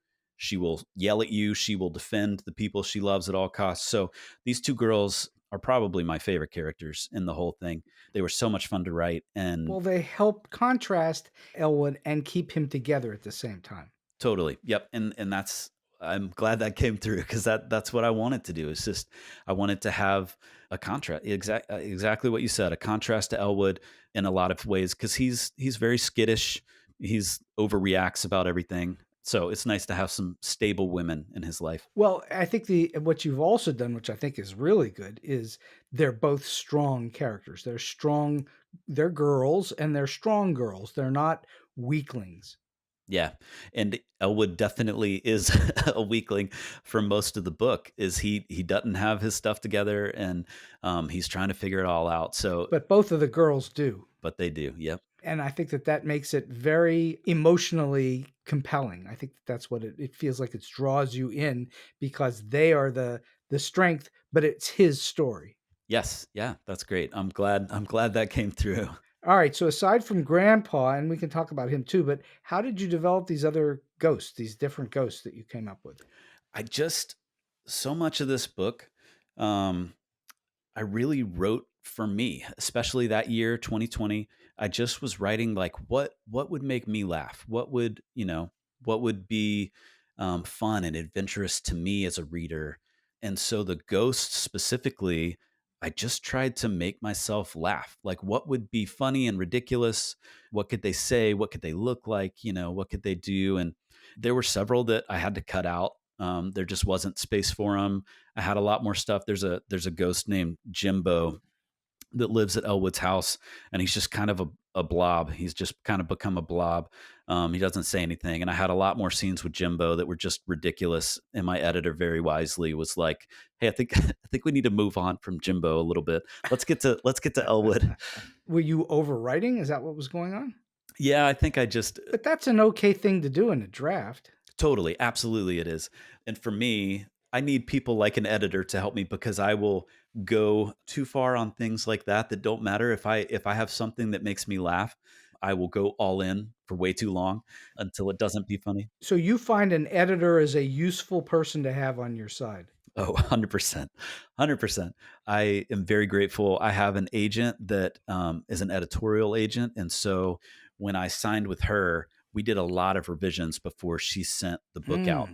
yell at you, she will defend the people she loves at all costs. So these two girls are probably my favorite characters in the whole thing. They were so much fun to write, and Well, they help contrast Elwood and keep him together at the same time. totally. Yep. And that's, I'm glad that came through, because that's what I wanted to do. It's just I wanted to have a contrast, exactly what you said, a contrast to Elwood in a lot of ways, because he's very skittish, he's overreacts about everything. So it's nice to have some stable women in his life. Well, I think what you've also done, which I think is really good, is they're both strong characters. They're strong, they're girls and they're strong girls. They're not weaklings. Yeah. And Elwood definitely is a weakling for most of the book. Is he doesn't have his stuff together, and he's trying to figure it all out. So, But both of the girls do. but they do. Yep. And I think that makes it very emotionally compelling. I think that's what it feels like. It draws you in because they are the strength, but it's his story. Yes. Yeah. That's great. I'm glad that came through. All right. So aside from Grandpa, and we can talk about him too, but how did you develop these other ghosts, these different ghosts that you came up with? I just, so much of this book, um, I really wrote for me, especially that year, 2020. I just was writing like, what would make me laugh? What would be fun and adventurous to me as a reader? And so the ghosts specifically, I just tried to make myself laugh. Like, what would be funny and ridiculous? What could they say? What could they look like? What could they do? And there were several that I had to cut out. There just wasn't space for them. I had a lot more stuff. There's a ghost named Jimbo that lives at Elwood's house, and he's just kind of a blob. He's just kind of become a blob. He doesn't say anything. And I had a lot more scenes with Jimbo that were just ridiculous. And my editor very wisely was like, "Hey, I think I think we need to move on from Jimbo a little bit. Let's get to Elwood." Were you overwriting? Is that what was going on? Yeah, I think I just But that's an okay thing to do in a draft. totally, absolutely it is. And for me, I need people like an editor to help me, because I will go too far on things like that don't matter. If I have something that makes me laugh, I will go all in for way too long until it doesn't be funny. So you find an editor as a useful person to have on your side. Oh, 100%. 100%. I am very grateful. I have an agent that is an editorial agent. And so when I signed with her, we did a lot of revisions before she sent the book out.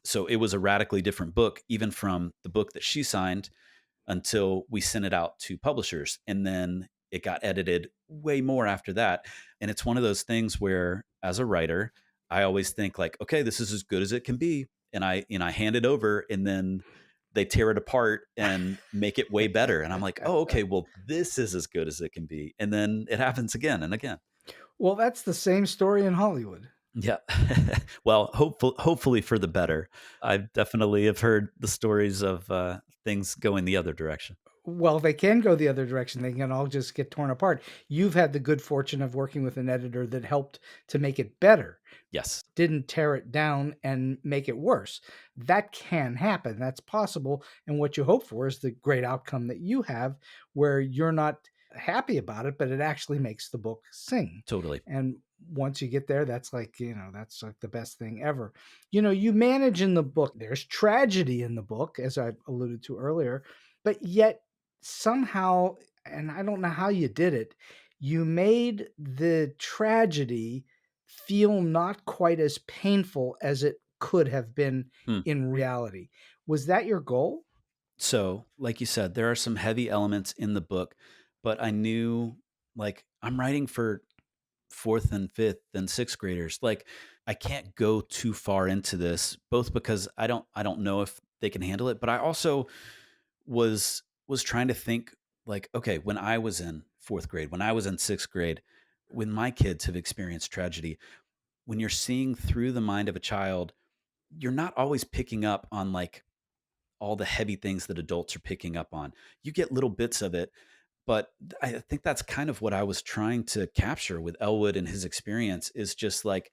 So it was a radically different book, even from the book that she signed until we sent it out to publishers. And then it got edited way more after that. And it's one of those things where, as a writer, I always think like, okay, this is as good as it can be. And I hand it over, and then they tear it apart and make it way better. And I'm like, oh, okay, well, this is as good as it can be. And then it happens again and again. Well, that's the same story in Hollywood. Yeah. Well, hopefully for the better. I definitely have heard the stories of things going the other direction. Well, they can go the other direction. They can all just get torn apart. You've had the good fortune of working with an editor that helped to make it better, Yes. didn't tear it down and make it worse. That can happen. That's possible. And what you hope for is the great outcome that you have, where you're not happy about it, but it actually makes the book sing. Totally. And once you get there, that's like the best thing ever. You manage in the book, there's tragedy in the book, as I alluded to earlier, but yet somehow, and I don't know how you did it, you made the tragedy feel not quite as painful as it could have been Hmm. in reality. Was that your goal? So, like you said, there are some heavy elements in the book, but I knew, like, I'm writing for fourth and fifth and sixth graders. Like, I can't go too far into this, both because I don't know if they can handle it, but I also was trying to think like, okay, when I was in fourth grade, when I was in sixth grade, when my kids have experienced tragedy, when you're seeing through the mind of a child, you're not always picking up on like all the heavy things that adults are picking up on. You get little bits of it, but I think that's kind of what I was trying to capture with Elwood and his experience, is just like,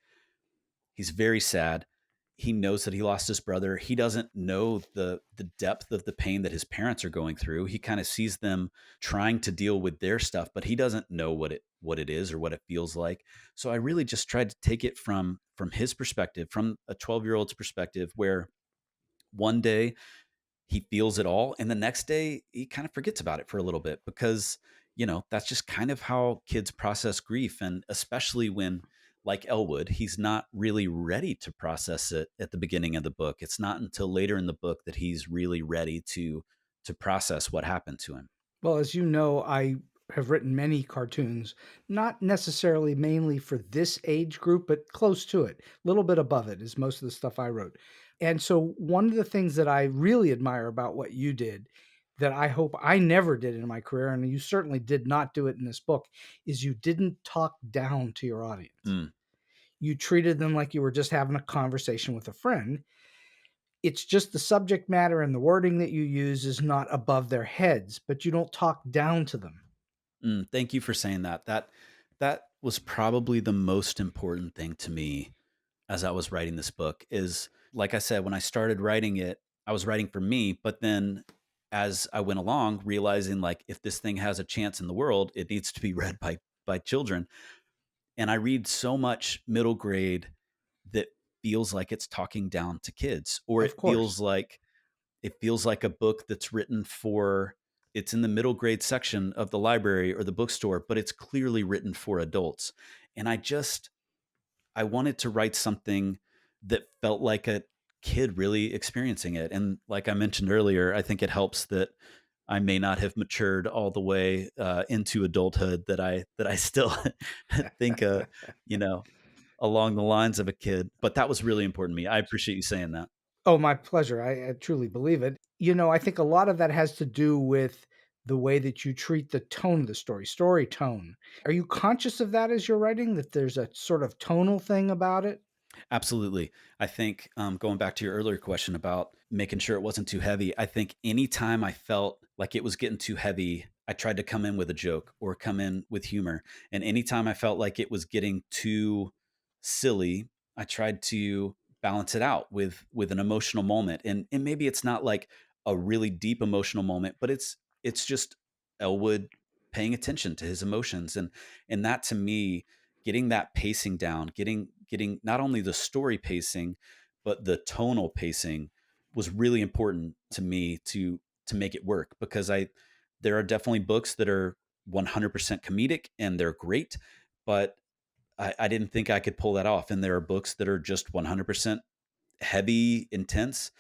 he's very sad. he knows that he lost his brother. He doesn't know the depth of the pain that his parents are going through. He kind of sees them trying to deal with their stuff, but he doesn't know what it is or what it feels like. So I really just tried to take it from his perspective, from a 12-year-old's perspective, where one day he feels it all, and the next day he kind of forgets about it for a little bit, because that's just kind of how kids process grief. And especially when, like Elwood, he's not really ready to process it at the beginning of the book. It's not until later in the book that he's really ready to process what happened to him. Well, as you know, I have written many cartoons, not necessarily mainly for this age group, but close to it. A little bit above it is most of the stuff I wrote. And so one of the things that I really admire about what you did, that I hope I never did in my career, and you certainly did not do it in this book, is you didn't talk down to your audience. Mm. You treated them like you were just having a conversation with a friend. It's just the subject matter and the wording that you use is not above their heads, but you don't talk down to them. Thank you for saying that. That was probably the most important thing to me as I was writing this book. Is, like I said, when I started writing it, I was writing for me, but then as I went along, realizing, like, if this thing has a chance in the world, it needs to be read by children. And I read so much middle grade that feels like it's talking down to kids, or Of course. it feels like a book that's written for, it's in the middle grade section of the library or the bookstore, but it's clearly written for adults. And I wanted to write something that felt like a kid really experiencing it. And like I mentioned earlier, I think it helps that I may not have matured all the way into adulthood, that I still think, along the lines of a kid. But that was really important to me. I appreciate you saying that. Oh, my pleasure. I truly believe it. I think a lot of that has to do with the way that you treat the tone of the story tone. Are you conscious of that as you're writing, that there's a sort of tonal thing about it? Absolutely. I think, going back to your earlier question about making sure it wasn't too heavy, I think anytime I felt like it was getting too heavy, I tried to come in with a joke or come in with humor. And anytime I felt like it was getting too silly, I tried to balance it out with an emotional moment. And maybe it's not like a really deep emotional moment, but it's just Elwood paying attention to his emotions. And that, to me, getting that pacing down, getting not only the story pacing, but the tonal pacing was really important to me to make it work. Because there are definitely books that are 100% comedic and they're great, but I didn't think I could pull that off. And there are books that are just 100% heavy, intense,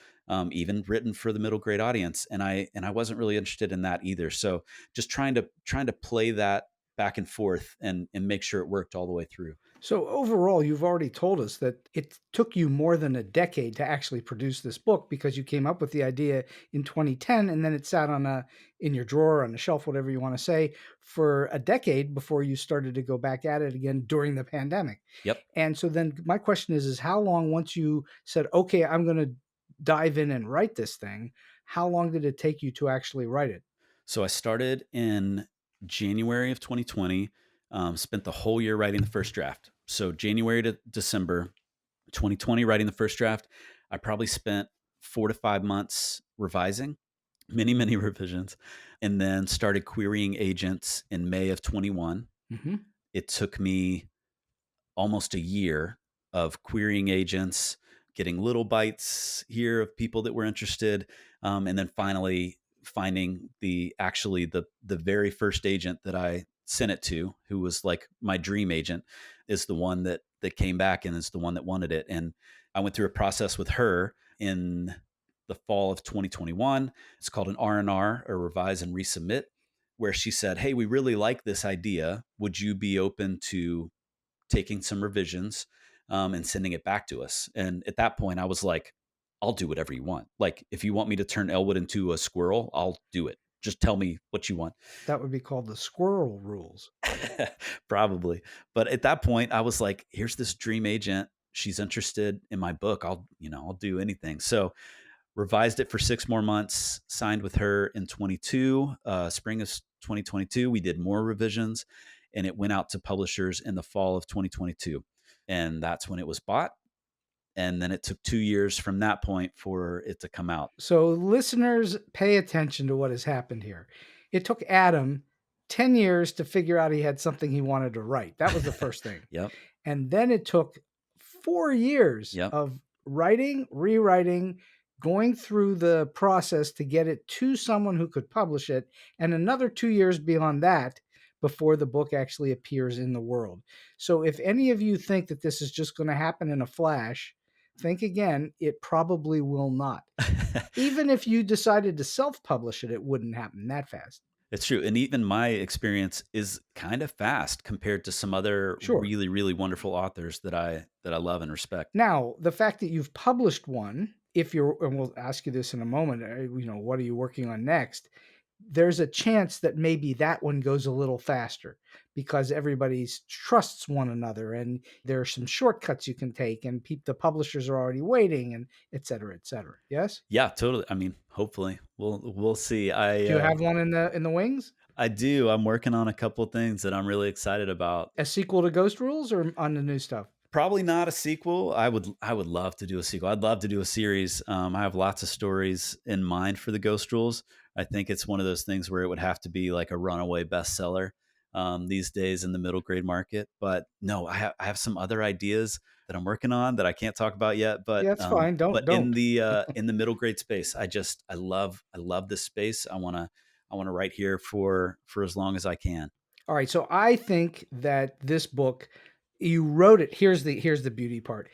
even written for the middle grade audience. And I wasn't really interested in that either. So just trying to play that back and forth and make sure it worked all the way through. So overall, you've already told us that it took you more than a decade to actually produce this book, because you came up with the idea in 2010 and then it sat in your drawer, on a shelf, whatever you want to say, for a decade before you started to go back at it again during the pandemic. Yep. And so then my question is how long, once you said, okay, I'm going to dive in and write this thing, how long did it take you to actually write it? So I started in January of 2020, spent the whole year writing the first draft. So January to December 2020, writing the first draft. I probably spent 4 to 5 months revising, many, many revisions, and then started querying agents in May of 21. Mm-hmm. It took me almost a year of querying agents, getting little bites here of people that were interested, and then finally finding the very first agent that I sent it to, who was like my dream agent, is the one that came back and is the one that wanted it. And I went through a process with her in the fall of 2021. It's called an R&R, or revise and resubmit, where she said, "Hey, we really like this idea. Would you be open to taking some revisions and sending it back to us?" And at that point, I was like, "I'll do whatever you want. Like, if you want me to turn Elwood into a squirrel, I'll do it. Just tell me what you want." That would be called the squirrel rules. Probably. But at that point, I was like, here's this dream agent. She's interested in my book. I'll do anything. So revised it for 6 more months, signed with her in 22, spring of 2022. We did more revisions, and it went out to publishers in the fall of 2022. And that's when it was bought. And then it took 2 years from that point for it to come out. So, listeners, pay attention to what has happened here. It took Adam 10 years to figure out he had something he wanted to write. That was the first thing. Yep. And then it took 4 years Yep. of writing, rewriting, going through the process to get it to someone who could publish it, and another 2 years beyond that before the book actually appears in the world. So if any of you think that this is just going to happen in a flash, think again. It probably will not. Even if you decided to self-publish it, it wouldn't happen that fast. It's true. And even my experience is kind of fast compared to some other Sure. really, really wonderful authors that I love and respect. Now, the fact that you've published one, if you're, and we'll ask you this in a moment, what are you working on next? There's a chance that maybe that one goes a little faster because everybody trusts one another, and there are some shortcuts you can take, and the publishers are already waiting, and et cetera, et cetera. Yes? Yeah, totally. I mean, hopefully we'll see. Do you have one in the wings? I do. I'm working on a couple things that I'm really excited about. A sequel to Ghost Rules or on the new stuff? Probably not a sequel. I would love to do a sequel. I'd love to do a series. I have lots of stories in mind for the Ghost Rules. I think it's one of those things where it would have to be like a runaway bestseller these days in the middle grade market. But no, I have some other ideas that I'm working on that I can't talk about yet. But yeah, that's fine. Don't. in the middle grade space, I love this space. I want to write here for as long as I can. All right. So I think that this book, you wrote it. Here's the beauty part.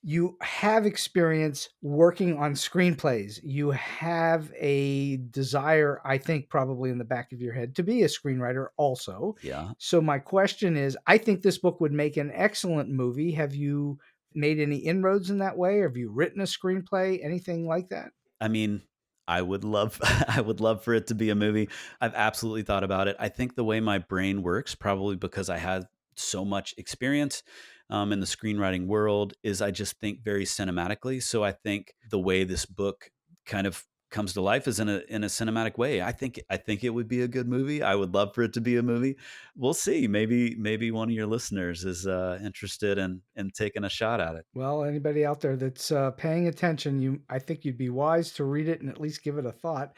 You have experience working on screenplays. You have a desire, I think, probably in the back of your head to be a screenwriter also. Yeah. So my question is, I think this book would make an excellent movie. Have you made any inroads in that way? Have you written a screenplay, anything like that? I mean, I would love for it to be a movie. I've absolutely thought about it. I think the way my brain works, probably because I had so much experience in the screenwriting world, is I just think very cinematically. So I think the way this book kind of comes to life is in a cinematic way. I think it would be a good movie. I would love for it to be a movie. We'll see. Maybe one of your listeners is interested in taking a shot at it. Well, anybody out there that's paying attention, I think you'd be wise to read it and at least give it a thought.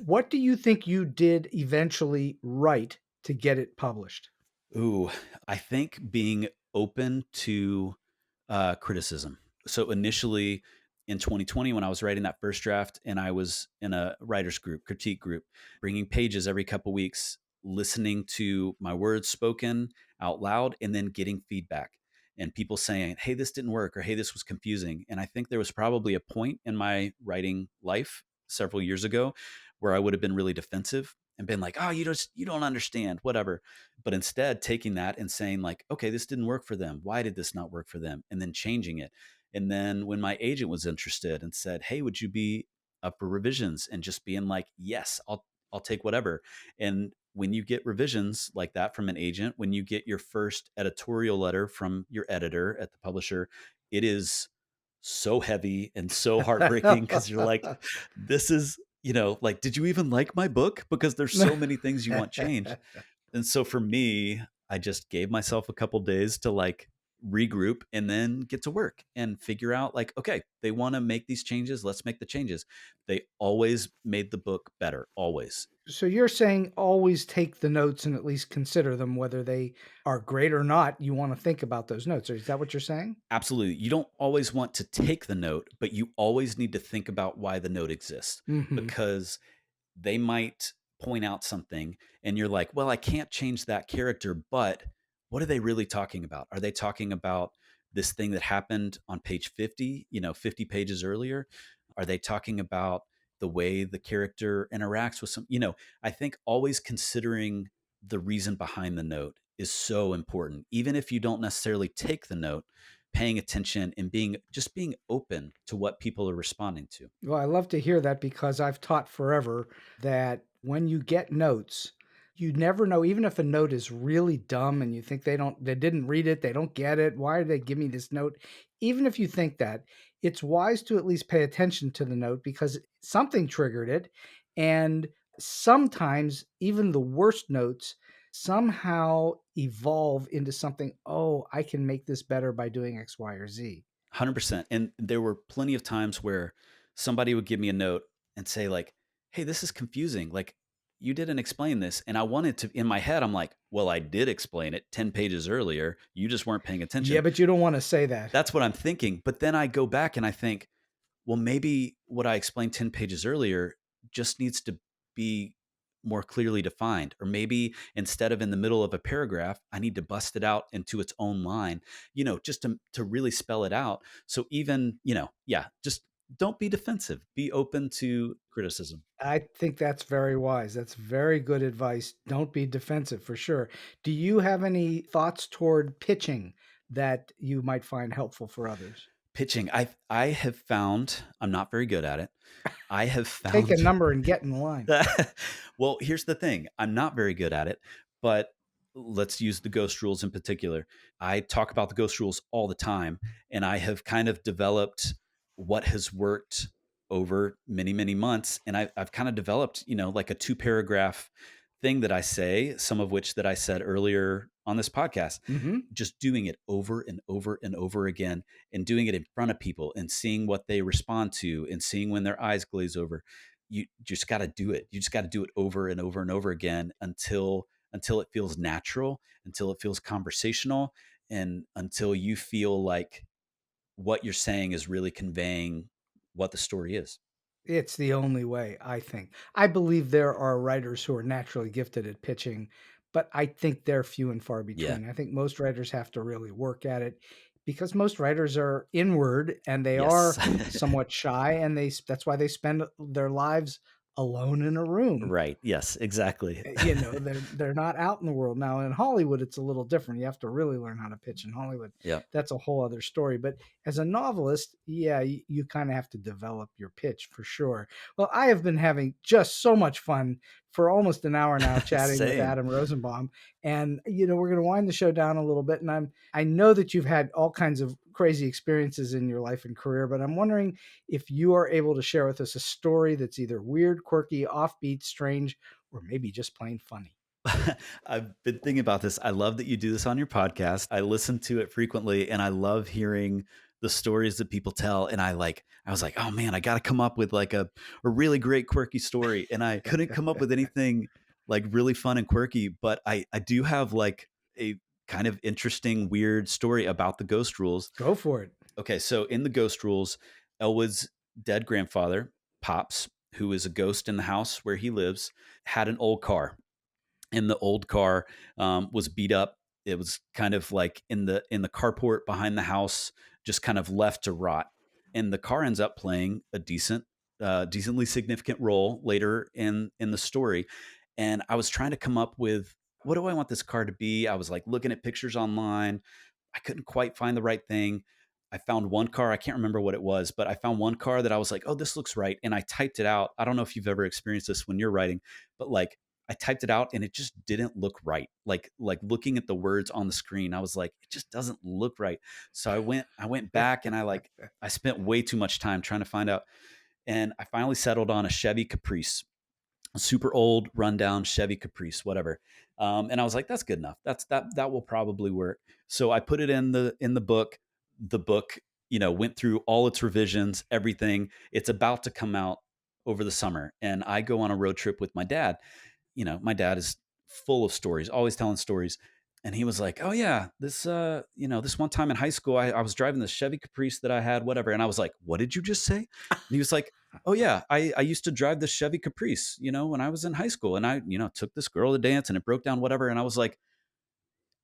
What do you think you did eventually right to get it published? Ooh, I think being open to criticism. So initially in 2020, when I was writing that first draft and I was in a writer's group, critique group, bringing pages every couple weeks, listening to my words spoken out loud and then getting feedback and people saying, hey, this didn't work, or hey, this was confusing. And I think there was probably a point in my writing life several years ago where I would have been really defensive and been like, oh, you don't understand, whatever. But instead taking that and saying like, okay, this didn't work for them. Why did this not work for them? And then changing it. And then when my agent was interested and said, hey, would you be up for revisions? And just being like, yes, I'll take whatever. And when you get revisions like that from an agent, when you get your first editorial letter from your editor at the publisher, it is so heavy and so heartbreaking because you're like, this is, like, did you even like my book? Because there's so many things you want changed. And so for me, I just gave myself a couple days to like regroup and then get to work and figure out like, okay, they want to make these changes. Let's make the changes. They always made the book better, always. So you're saying always take the notes and at least consider them, whether they are great or not. You want to think about those notes. Is that what you're saying? Absolutely. You don't always want to take the note, but you always need to think about why the note exists, because they might point out something and you're like, well, I can't change that character, but what are they really talking about? Are they talking about this thing that happened on page 50, 50 pages earlier? Are they talking about the way the character interacts with some, I think always considering the reason behind the note is so important. Even if you don't necessarily take the note, paying attention and being open to what people are responding to. Well, I love to hear that because I've taught forever that when you get notes, you never know, even if a note is really dumb and you think they didn't read it, they don't get it. Why did they give me this note? Even if you think that, it's wise to at least pay attention to the note because something triggered it. And sometimes even the worst notes somehow evolve into something, oh, I can make this better by doing X, Y, or Z. 100%. And there were plenty of times where somebody would give me a note and say like, "Hey, this is confusing. Like you didn't explain this." And I wanted to, in my head, I'm like, "Well, I did explain it 10 pages earlier. You just weren't paying Yeah, attention." but you don't want to say that. That's what I'm thinking. But then I go back and I think, well, maybe what I explained 10 pages earlier just needs to be more clearly defined. Or maybe instead of in the middle of a paragraph, I need to bust it out into its own line, just to really spell it out. So even, yeah, just don't be defensive, be open to criticism. I think that's very wise. That's very good advice. Don't be defensive for sure. Do you have any thoughts toward pitching that you might find helpful for others? Pitching, I have found I'm not very good at it. I have Take a found number and get in line. well, here's the thing. I'm not very good at it, but let's use the ghost rules in particular. I talk about the ghost rules all the time, and I have kind of developed what has worked over many, many months. And I've kind of developed, like a 2 paragraph thing that I say, some of which that I said earlier on this podcast, Hmm. just doing it over and over and over again and doing it in front of people and seeing what they respond to and seeing when their eyes glaze over. You just got to do it. You just got to do it over and over and over again until it feels natural, until it feels conversational, and until you feel like what you're saying is really conveying what the story is. It's the only way, I think. I believe there are writers who are naturally gifted at pitching, but I think they're few and far Yeah. between. I think most writers have to really work at it because most writers are inward and they Yes. are somewhat shy, and that's why they spend their lives alone in a room. Right. Yes, exactly. They're not out in the world. Now in Hollywood it's a little different. You have to really learn how to pitch in Hollywood. Yeah. That's a whole other story. But as a novelist, yeah, you kind of have to develop your pitch for sure. Well, I have been having just so much fun for almost an hour now chatting with Same. Adam Rosenbaum, and we're going to wind the show down a little bit. And I know that you've had all kinds of crazy experiences in your life and career, but I'm wondering if you are able to share with us a story that's either weird, quirky, offbeat, strange, or maybe just plain funny. I've been thinking about this. I love that you do this on your podcast. I listen to it frequently and I love hearing the stories that people tell. And I was like, oh man, I got to come up with like a really great quirky story. And I couldn't come up with anything like really fun and quirky, but I do have like a kind of interesting, weird story about the ghost rules. Go for it. Okay. So in the ghost rules, Elwood's dead grandfather, Pops, who is a ghost in the house where he lives, had an old car, and the old car was beat up. It was kind of like in the carport behind the house, just kind of left to rot. And the car ends up playing a decently significant role later in the story. And I was trying to come up with, what do I want this car to be? I was like looking at pictures online. I couldn't quite find the right thing. I found one car. I can't remember what it was, but I found one car that I was like, oh, this looks right. And I typed it out. I don't know if you've ever experienced this when you're writing, but like I typed it out and it just didn't look right. Like looking at the words on the screen, I was like, it just doesn't look right. So I went back and I spent way too much time trying to find out. And I finally settled on a Chevy Caprice, a super old rundown Chevy Caprice, whatever. And I was like, that's good enough. That will probably work. So I put it in the book. The book, went through all its revisions, everything. It's about to come out over the summer. And I go on a road trip with my dad. My dad is full of stories, always telling stories. And he was like, oh yeah, this one time in high school, I was driving the Chevy Caprice that I had, whatever. And I was like, what did you just say? And he was like, oh yeah, I used to drive the Chevy Caprice, when I was in high school, and I, took this girl to dance and it broke down, whatever. And I was like,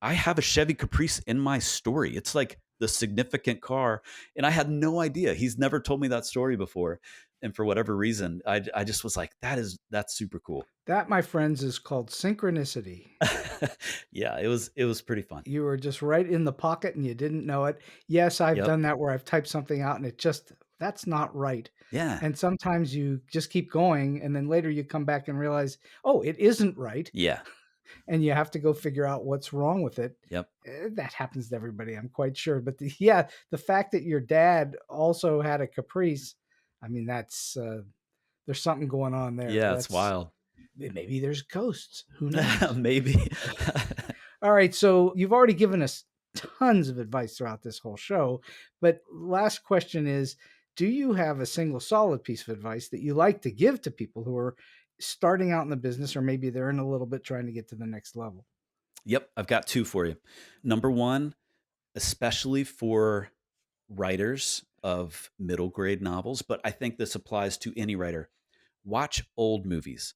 I have a Chevy Caprice in my story. It's like the significant car. And I had no idea. He's never told me that story before. And for whatever reason, I just was like, that's super cool. That, my friends, is called synchronicity. Yeah, it was pretty fun. You were just right in the pocket and you didn't know it. Yes, I've Yep. done that where I've typed something out and that's not right. Yeah. And sometimes you just keep going and then later you come back and realize, oh, it isn't right. Yeah. And you have to go figure out what's wrong with it. Yep. That happens to everybody, I'm quite sure. But the fact that your dad also had a Caprice, I mean, that's there's something going on there. Yeah, it's wild. Maybe there's ghosts. Who knows? Maybe. All right. So you've already given us tons of advice throughout this whole show. But last question is, do you have a single solid piece of advice that you like to give to people who are starting out in the business, or maybe they're in a little bit trying to get to the next level? Yep, I've got two for you. Number one, especially for writers of middle grade novels, but I think this applies to any writer. Watch old movies.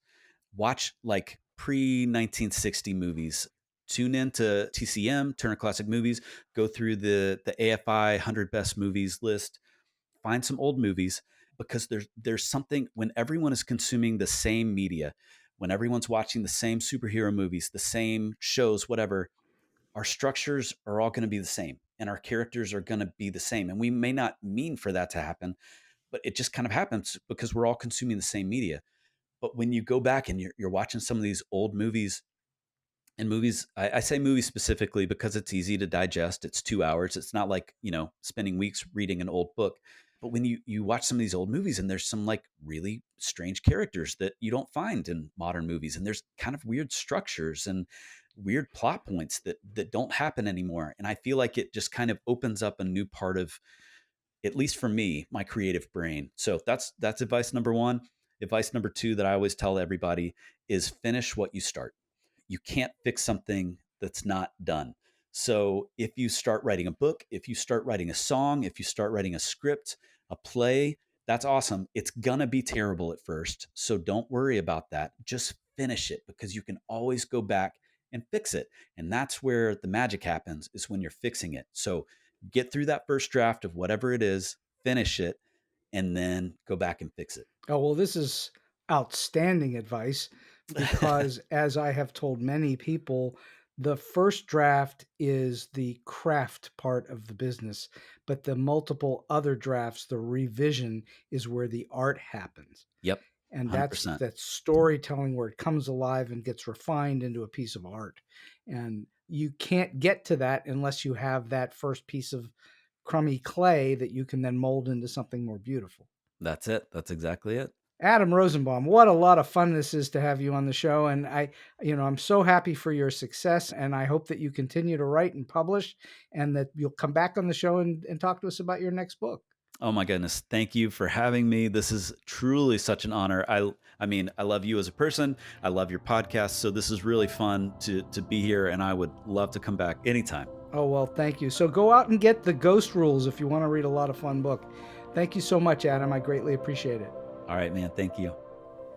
Watch like pre-1960 movies. Tune into TCM, Turner Classic Movies, go through the AFI 100 Best Movies list, find some old movies, because there's something when everyone is consuming the same media, when everyone's watching the same superhero movies, the same shows, whatever, our structures are all going to be the same and our characters are going to be the same. And we may not mean for that to happen, but it just kind of happens because we're all consuming the same media. But when you go back and you're watching some of these old movies, and movies, I say movies specifically because it's easy to digest. It's 2 hours. It's not like, spending weeks reading an old book. But when you watch some of these old movies, and there's some like really strange characters that you don't find in modern movies, and there's kind of weird structures and weird plot points that don't happen anymore. And I feel like it just kind of opens up a new part of, at least for me, my creative brain. So that's advice number one. Advice number two that I always tell everybody is finish what you start. You can't fix something that's not done. So if you start writing a book, if you start writing a song, if you start writing a script, a play, that's awesome. It's going to be terrible at first. So don't worry about that. Just finish it, because you can always go back and fix it. And that's where the magic happens, is when you're fixing it. So get through that first draft of whatever it is, finish it, and then go back and fix it. Oh, well, this is outstanding advice, because as I have told many people, the first draft is the craft part of the business, but the multiple other drafts, the revision, is where the art happens. Yep. And 100%. that's storytelling, where it comes alive and gets refined into a piece of art. And you can't get to that unless you have that first piece of crummy clay that you can then mold into something more beautiful. That's it. That's exactly it. Adam Rosenbaum, what a lot of fun this is to have you on the show. And I'm so happy for your success, and I hope that you continue to write and publish, and that you'll come back on the show and talk to us about your next book. Oh my goodness. Thank you for having me. This is truly such an honor. I mean, I love you as a person. I love your podcast. So this is really fun to be here, and I would love to come back anytime. Oh, well, thank you. So go out and get The Ghost Rules if you want to read a lot of fun book. Thank you so much, Adam. I greatly appreciate it. All right, man. Thank you.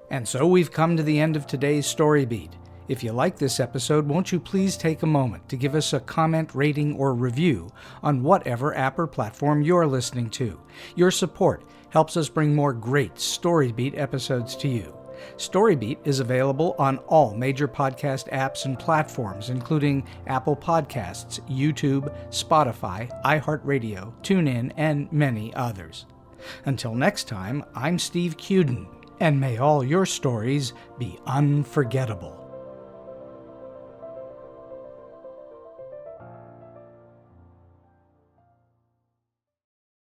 And so we've come to the end of today's Story Beat. If you like this episode, won't you please take a moment to give us a comment, rating, or review on whatever app or platform you're listening to. Your support helps us bring more great StoryBeat episodes to you. StoryBeat is available on all major podcast apps and platforms, including Apple Podcasts, YouTube, Spotify, iHeartRadio, TuneIn, and many others. Until next time, I'm Steve Cuden, and may all your stories be unforgettable.